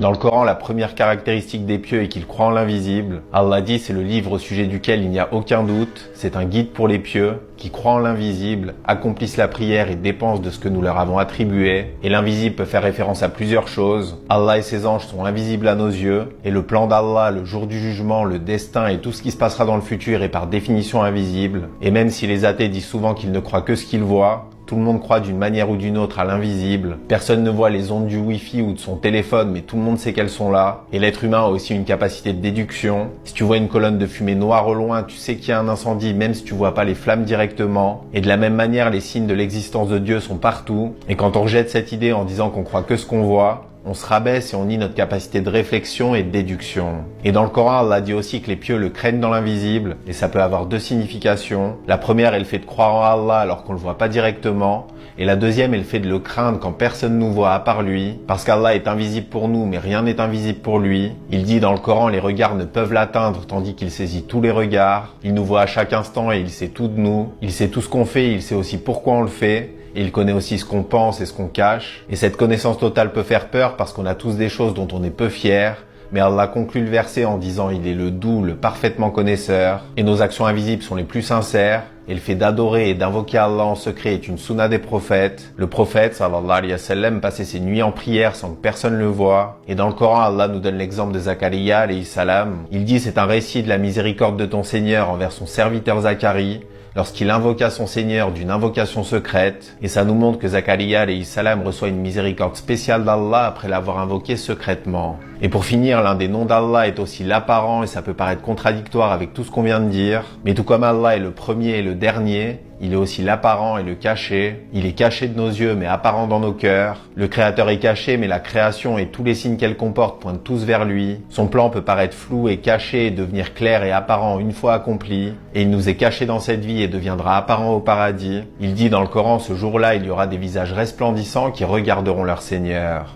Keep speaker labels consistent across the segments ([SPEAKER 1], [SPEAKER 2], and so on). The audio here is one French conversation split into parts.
[SPEAKER 1] Dans le Coran, la première caractéristique des pieux est qu'ils croient en l'invisible. Allah dit, c'est le livre au sujet duquel il n'y a aucun doute. C'est un guide pour les pieux qui croient en l'invisible, accomplissent la prière et dépensent de ce que nous leur avons attribué. Et l'invisible peut faire référence à plusieurs choses. Allah et ses anges sont invisibles à nos yeux. Et le plan d'Allah, le jour du jugement, le destin et tout ce qui se passera dans le futur est par définition invisible. Et même si les athées disent souvent qu'ils ne croient que ce qu'ils voient, tout le monde croit d'une manière ou d'une autre à l'invisible. Personne ne voit les ondes du Wi-Fi ou de son téléphone, mais tout le monde sait qu'elles sont là. Et l'être humain a aussi une capacité de déduction. Si tu vois une colonne de fumée noire au loin, tu sais qu'il y a un incendie, même si tu vois pas les flammes directement. Et de la même manière, les signes de l'existence de Dieu sont partout. Et quand on rejette cette idée en disant qu'on croit que ce qu'on voit, on se rabaisse et on nie notre capacité de réflexion et de déduction. Et dans le Coran, Allah dit aussi que les pieux le craignent dans l'invisible, et ça peut avoir deux significations. La première est le fait de croire en Allah alors qu'on le voit pas directement, et la deuxième est le fait de le craindre quand personne nous voit à part lui, parce qu'Allah est invisible pour nous, mais rien n'est invisible pour lui. Il dit dans le Coran, les regards ne peuvent l'atteindre, tandis qu'il saisit tous les regards. Il nous voit à chaque instant et il sait tout de nous. Il sait tout ce qu'on fait, et il sait aussi pourquoi on le fait. Et il connaît aussi ce qu'on pense et ce qu'on cache. Et cette connaissance totale peut faire peur parce qu'on a tous des choses dont on est peu fiers. Mais Allah conclut le verset en disant il est le doux, le parfaitement connaisseur. Et nos actions invisibles sont les plus sincères. Et le fait d'adorer et d'invoquer Allah en secret est une sunna des prophètes. Le prophète, sallallahu alayhi wa sallam, passait ses nuits en prière sans que personne le voie. Et dans le Coran, Allah nous donne l'exemple de Zakaria alayhi salam. Il dit c'est un récit de la miséricorde de ton Seigneur envers son serviteur Zacharie, lorsqu'il invoqua son Seigneur d'une invocation secrète, et ça nous montre que Zakaria alayhi salam reçoit une miséricorde spéciale d'Allah après l'avoir invoqué secrètement. Et pour finir, l'un des noms d'Allah est aussi l'apparent, et ça peut paraître contradictoire avec tout ce qu'on vient de dire, mais tout comme Allah est le premier et le dernier, il est aussi l'apparent et le caché. Il est caché de nos yeux mais apparent dans nos cœurs. Le Créateur est caché mais la création et tous les signes qu'elle comporte pointent tous vers lui. Son plan peut paraître flou et caché et devenir clair et apparent une fois accompli. Et il nous est caché dans cette vie et deviendra apparent au paradis. Il dit dans le Coran, ce jour-là, il y aura des visages resplendissants qui regarderont leur Seigneur.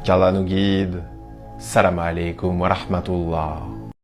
[SPEAKER 1] Qu'Allah nous guide. Salam alaikum wa rahmatullah.